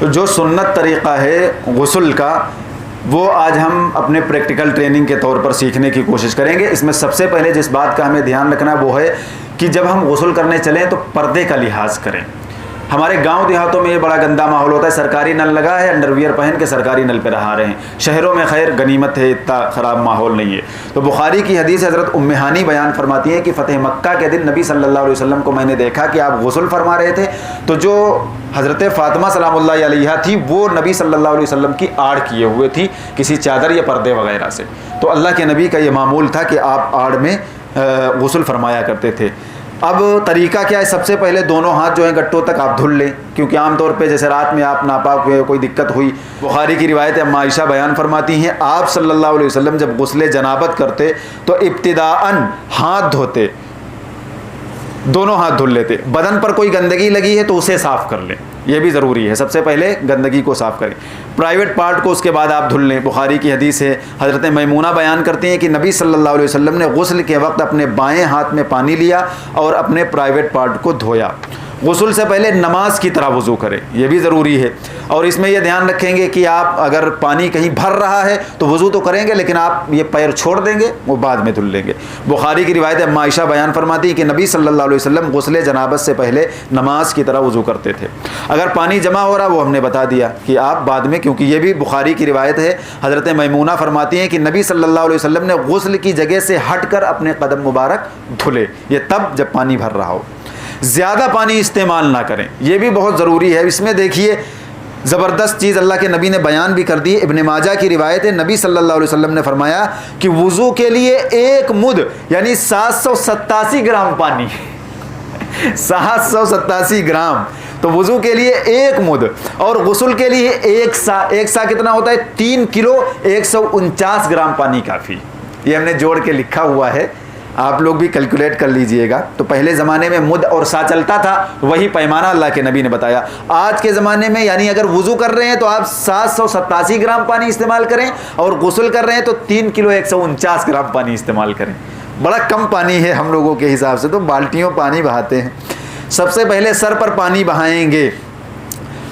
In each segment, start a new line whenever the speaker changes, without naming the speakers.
तो जो सुन्नत तरीक़ा है गुस्ल का, वो आज हम अपने प्रैक्टिकल ट्रेनिंग के तौर पर सीखने की कोशिश करेंगे। इसमें सबसे पहले जिस बात का हमें ध्यान रखना वो है कि जब हम गुस्ल करने चलें तो पर्दे का लिहाज करें। हमारे गांव देहातों में ये बड़ा गंदा माहौल होता है, सरकारी नल लगा है, अंडरवियर पहन के सरकारी नल पे नहा रहे हैं। शहरों में खैर गनीमत है, इतना ख़राब माहौल नहीं है। तो बुखारी की हदीस हज़रत उम्मे हानी बयान फरमाती है कि फ़तेह मक्का के दिन नबी सल्लल्लाहु अलैहि वसल्लम को मैंने देखा कि आप गुस्ल फरमा रहे थे, तो जो हज़रत फ़ातिमा सलामुल्लाह अलैहा थी वो नबी सल्लल्लाहु अलैहि वसल्लम की आड़ किए हुए थी किसी चादर या पर्दे वगैरह से। तो अल्लाह के नबी का ये मामूल था कि आप आड़ में गुस्ल फरमाया करते थे। अब तरीका क्या है, सबसे पहले दोनों हाथ जो हैं गट्टों तक आप धुल लें, क्योंकि आमतौर पे जैसे रात में आप नापाक हुए, कोई दिक्कत हुई। बुखारी की रिवायत अम्मा आयशा बयान फरमाती हैं आप सल्लल्लाहु अलैहि वसल्लम जब गुस्ले जनाबत करते तो इब्तिदाअन हाथ धोते, दोनों हाथ धुल लेते। बदन पर कोई गंदगी लगी है तो उसे साफ़ कर लें, यह भी ज़रूरी है, सबसे पहले गंदगी को साफ़ करें। प्राइवेट पार्ट को उसके बाद आप धुल लें। बुखारी की हदीस है, हज़रत मैमूना बयान करती हैं कि नबी सल्लल्लाहु अलैहि वसल्लम ने गुस्ल के वक्त अपने बाएं हाथ में पानी लिया और अपने प्राइवेट पार्ट को धोया। गुस्ल से पहले नमाज की तरह वज़ू करें, यह भी ज़रूरी है। और इसमें यह ध्यान रखेंगे कि आप अगर पानी कहीं भर रहा है तो वज़ू तो करेंगे, लेकिन आप ये पैर छोड़ देंगे, वो बाद में धुल लेंगे। बुखारी की रिवायत अम्मा आयशा बयान फरमाती है कि नबी सल्लल्लाहु अलैहि वसल्लम गुस्ले जनाबत से पहले नमाज की तरह वज़ू करते थे। अगर पानी जमा हो रहा वो हमने बता दिया कि आप बाद में, क्योंकि ये भी बुखारी की रिवायत है, हज़रत मैमूना फरमाती हैं कि नबी सल्लल्लाहु अलैहि वसल्लम ने गुस्ल की जगह से हट कर अपने कदम मुबारक धुले, ये तब जब पानी भर रहा हो। ज़्यादा पानी इस्तेमाल ना करें, यह भी बहुत ज़रूरी है। इसमें देखिए ज़बरदस्त चीज़ अल्लाह के नबी ने बयान भी कर दी। इब्ने माजा की रिवायत है, नबी सल्लल्लाहु अलैहि वसल्लम ने फरमाया कि वज़ू के लिए एक मुद यानी 787 ग्राम पानी 787 ग्राम, तो वज़ू के लिए एक मुद, और गुस्ल के लिए एक सा कितना होता है, 3 किलो 149 ग्राम पानी काफ़ी। ये हमने जोड़ के लिखा हुआ है, आप लोग भी कैलकुलेट कर लीजिएगा। तो पहले ज़माने में मुद और सा चलता था, वही पैमाना अल्लाह के नबी ने बताया। आज के ज़माने में यानी अगर वज़ू कर रहे हैं तो आप 787 ग्राम पानी इस्तेमाल करें, और गुस्ल कर रहे हैं तो 3 किलो 149 ग्राम पानी इस्तेमाल करें। बड़ा कम पानी है हम लोगों के हिसाब से, तो बाल्टियों पानी बहाते हैं। सबसे पहले सर पर पानी बहाएंगे।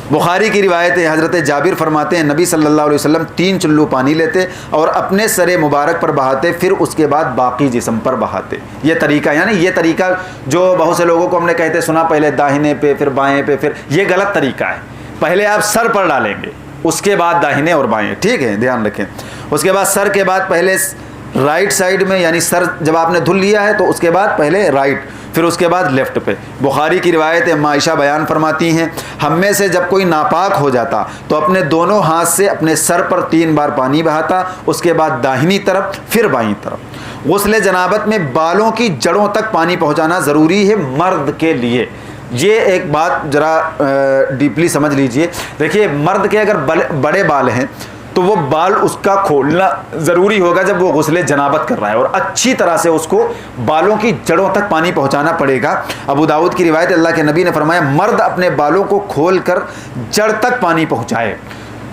बुखारी की रिवायत है, हज़रत जाबिर फरमाते हैं नबी सल्लल्लाहु अलैहि वसल्लम 3 चुल्लू पानी लेते और अपने सरे मुबारक पर बहाते, फिर उसके बाद बाकी जिस्म पर बहाते। ये तरीका, यानी ये तरीका जो बहुत से लोगों को हमने कहते सुना, पहले दाहिने पे फिर बाएं पे, फिर ये गलत तरीका है। पहले आप सर पर डालेंगे, उसके बाद दाहिने और बाएं, ठीक है, ध्यान रखें। उसके बाद सर के बाद पहले राइट साइड में, यानी सर जब आपने धुल लिया है तो उसके बाद पहले राइट, फिर उसके बाद लेफ़्ट पे। बुखारी की रिवायत है, आयशा बयान फरमाती हैं हम में से जब कोई नापाक हो जाता तो अपने दोनों हाथ से अपने सर पर 3 बार पानी बहाता, उसके बाद दाहिनी तरफ फिर बाईं तरफ। गुस्ले जनाबत में बालों की जड़ों तक पानी पहुंचाना ज़रूरी है मर्द के लिए। ये एक बात ज़रा डीपली समझ लीजिए। देखिए, मर्द के अगर बड़े बाल हैं तो वो बाल उसका खोलना ज़रूरी होगा जब वो गुस्ले जनाबत कर रहा है, और अच्छी तरह से उसको बालों की जड़ों तक पानी पहुंचाना पड़ेगा। अबू दाऊद की रिवायत, अल्लाह के नबी ने फरमाया मर्द अपने बालों को खोलकर जड़ तक पानी पहुंचाए।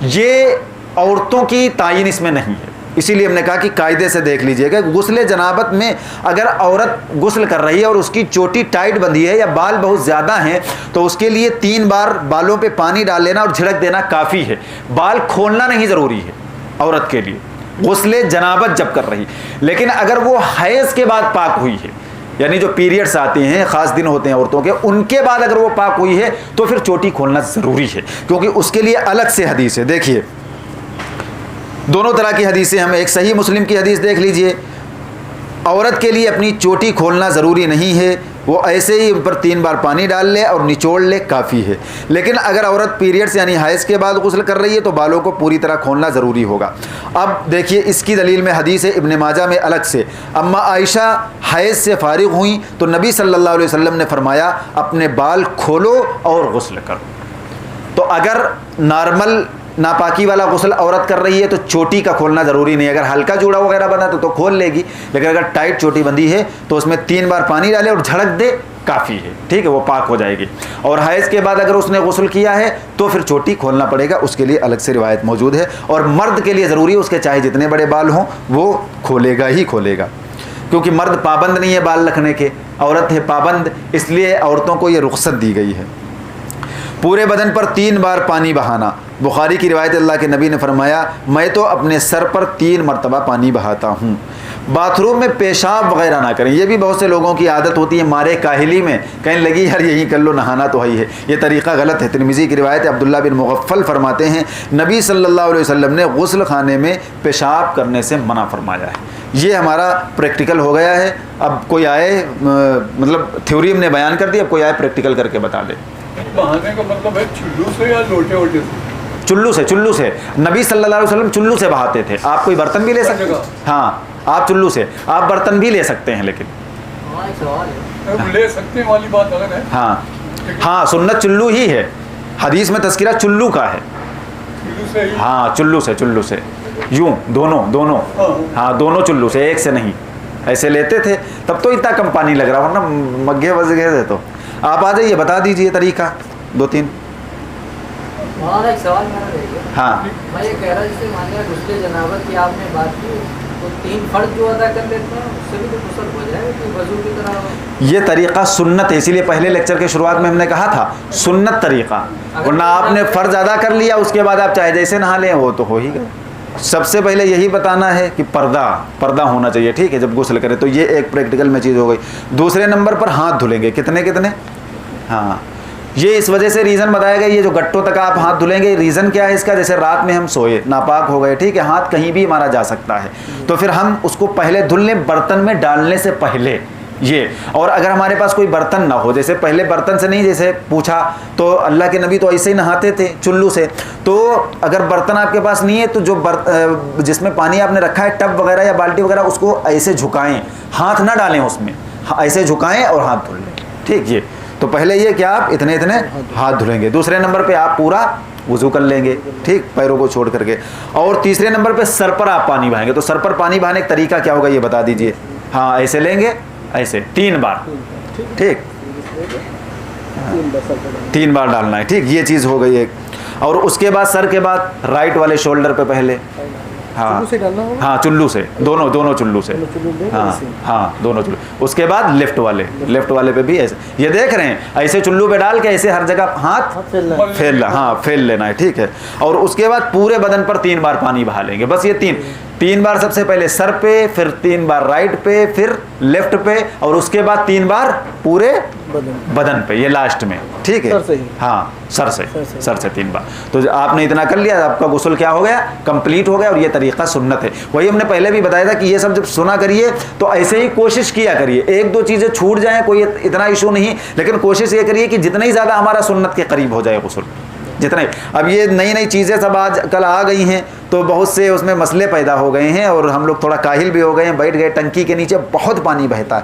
ये औरतों की तायीन इसमें नहीं है, इसीलिए हमने कहा कि कायदे से देख लीजिएगा। गुस्ले जनाबत में अगर औरत गुस्ल कर रही है और उसकी चोटी टाइट बंधी है या बाल बहुत ज़्यादा हैं तो उसके लिए 3 बार बालों पे पानी डाल लेना और झिड़क देना काफ़ी है। बाल खोलना नहीं ज़रूरी है औरत के लिए गुस्ले जनाबत जब कर रही। लेकिन अगर वो हैज़ के बाद पाक हुई है, यानी जो पीरियड्स आते हैं, ख़ास दिन होते हैं औरतों के, उनके बाद अगर वो पाक हुई है तो फिर चोटी खोलना ज़रूरी है, क्योंकि उसके लिए अलग से हदीस है। देखिए, दोनों तरह की हदीसें, हम एक सही मुस्लिम की हदीस देख लीजिए। औरत के लिए अपनी चोटी खोलना ज़रूरी नहीं है, वो ऐसे ही ऊपर 3 बार पानी डाल ले और निचोड़ ले, काफ़ी है। लेकिन अगर औरत पीरियड्स यानी हैज़ के बाद गुस्ल कर रही है तो बालों को पूरी तरह खोलना ज़रूरी होगा। अब देखिए, इसकी दलील में हदीस है इब्ने माजा में अलग से, अम्मा आयशा हैज़ से फारिग हुई तो नबी सल्लल्लाहु अलैहि वसल्लम ने फरमाया अपने बाल खोलो और गुस्ल करो। तो अगर नॉर्मल नापाकी वाला गुस्ल औरत कर रही है तो चोटी का खोलना ज़रूरी नहीं। अगर हल्का जूड़ा वगैरह बना तो खोल लेगी, लेकिन अगर टाइट चोटी बंधी है तो उसमें 3 बार पानी डाले और झड़क दे, काफ़ी है, ठीक है, वो पाक हो जाएगी। और हैज़ के बाद अगर उसने गुस्ल किया है तो फिर चोटी खोलना पड़ेगा, उसके लिए अलग से रिवायत मौजूद है। और मर्द के लिए ज़रूरी है, उसके चाहे जितने बड़े बाल हों वो खोलेगा ही खोलेगा, क्योंकि मर्द पाबंद नहीं है बाल रखने के, औरत है पाबंद, इसलिए औरतों को ये रुख्सत दी गई है। पूरे बदन पर 3 बार पानी बहाना। बुखारी की रिवायत, अल्लाह के नबी ने फरमाया, मैं तो अपने सर पर 3 मरतबा पानी बहाता हूँ। बाथरूम में पेशाब वगैरह ना करें। ये भी बहुत से लोगों की आदत होती है, मारे काहिली में कहने लगी यार यही कर लो, नहाना तो है ही है। ये तरीक़ा गलत है। तिरमिज़ी की रिवायत है, अब्दुल्ला बिन मुग़फ़्फ़ल फरमाते हैं, नबी सल्लल्लाहु अलैहि वसल्लम ने गुस्ल खाने में पेशाब करने से मना फरमाया है। ये हमारा प्रैक्टिकल हो गया है। अब कोई आए, मतलब थ्योरी हमने बयान कर दी, अब कोई आए प्रैक्टिकल करके बता दे।
बहाने का मतलब है चुल्लू से या लोटे वोटे से?
चुल्लू से नबी सल्लल्लाहु अलैहि वसल्लम चुल्लू से बहाते थे। आप कोई बर्तन भी ले सकते हैं, हाँ आप चुल्लू से, आप बर्तन भी ले सकते हैं, लेकिन
ले सकते हैं वाली बात अलग है।
हाँ सुन्नत चुल्लू ही है। हदीस में तस्कीरा चुल्लू का है। हाँ चुल्लू से यूं दोनों हाँ दोनों चुल्लू से, एक से नहीं। ऐसे लेते थे तब तो इतना कम पानी लग रहा, वरना मग्गे वज गए थे। तो आप आ जाइए, बता दीजिए तरीका 2-3।
एक सवाल मेरा रहेगा।
हाँ
मैं ये कह रहा, जैसे मान लिया गुस्ले जनाबत की आपने बात की, तो 3 फर्ज जो अदा कर लेते हैं उससे भी तो गुस्ल हो जाएगा कि वजू की तरह।
ये तरीका सुन्नत है, इसीलिए पहले लेक्चर के शुरुआत में हमने कहा था सुन्नत तरीका। वरना आपने फ़र्ज अदा कर लिया, उसके बाद आप चाहे जैसे नहा लें, वो तो हो ही गया। सबसे पहले यही बताना है कि पर्दा होना चाहिए, ठीक है, जब गुस्ल करें। तो ये एक प्रैक्टिकल में चीज़ हो गई। दूसरे नंबर पर हाथ धुलेंगे, कितने हाँ, ये इस वजह से रीज़न बताया गया, ये जो गट्टों तक आप हाथ धुलेंगे, रीज़न क्या है इसका, जैसे रात में हम सोए नापाक हो गए, ठीक है, हाथ कहीं भी हमारा जा सकता है, तो फिर हम उसको पहले धुल लें बर्तन में डालने से पहले ये। और अगर हमारे पास कोई बर्तन ना हो, जैसे पहले बर्तन से नहीं, जैसे पूछा तो अल्लाह के नबी तो ऐसे ही नहाते थे चुल्लू से, तो अगर बर्तन आपके पास नहीं है तो जो जिसमें पानी आपने रखा है, टब वगैरह या बाल्टी वगैरह, उसको ऐसे झुकाएं, हाथ ना डालें उसमें, ऐसे झुकाएं और हाथ धुल लें, ठीक। ये तो पहले ये कि आप इतने हाथ धुलेंगे। दूसरे नंबर पे आप पूरा वुज़ू कर लेंगे, ठीक, पैरों को छोड़ करके। और तीसरे नंबर पे सर पर आप पानी बहाएंगे। तो सर पर पानी बहाने का तरीका क्या होगा ये बता दीजिए। हाँ ऐसे लेंगे, ऐसे 3 बार, ठीक, 3 बार डालना है, ठीक। ये चीज़ हो गई एक। और उसके बाद सर के बाद राइट वाले शोल्डर पे पहले, हाँ चुल्लू से, दोनों चुल्लू से, हाँ दोनों चुल्लू। उसके बाद लेफ्ट वाले पे भी ऐसे, ये देख रहे हैं, ऐसे चुल्लू पे डाल के ऐसे हर जगह हाथ फैल लेना है, ठीक है। और उसके बाद पूरे बदन पर 3 बार पानी बहा लेंगे, बस ये 3 बार। सबसे पहले सर पे, फिर 3 बार राइट पे, फिर लेफ्ट पे, और उसके बाद 3 बार पूरे बदन पे, ये लास्ट में, ठीक है। हाँ सर से 3 बार। तो आपने इतना कर लिया, आपका गुस्ल क्या हो गया, कंप्लीट हो गया। और ये तरीका सुन्नत है। वही हमने पहले भी बताया था कि ये सब जब सुना करिए तो ऐसे ही कोशिश किया करिए। 1-2 चीज़ें छूट जाएं कोई इतना इशू नहीं, लेकिन कोशिश ये करिए कि जितना ही ज़्यादा हमारा सुन्नत के करीब हो जाए गुस्ल, जितना ही। अब ये नई चीज़ें सब आज कल आ गई हैं, तो बहुत से उसमें मसले पैदा हो गए हैं, और हम लोग थोड़ा काहिल भी हो गए हैं, बैठ गए टंकी के नीचे, बहुत पानी बहता है।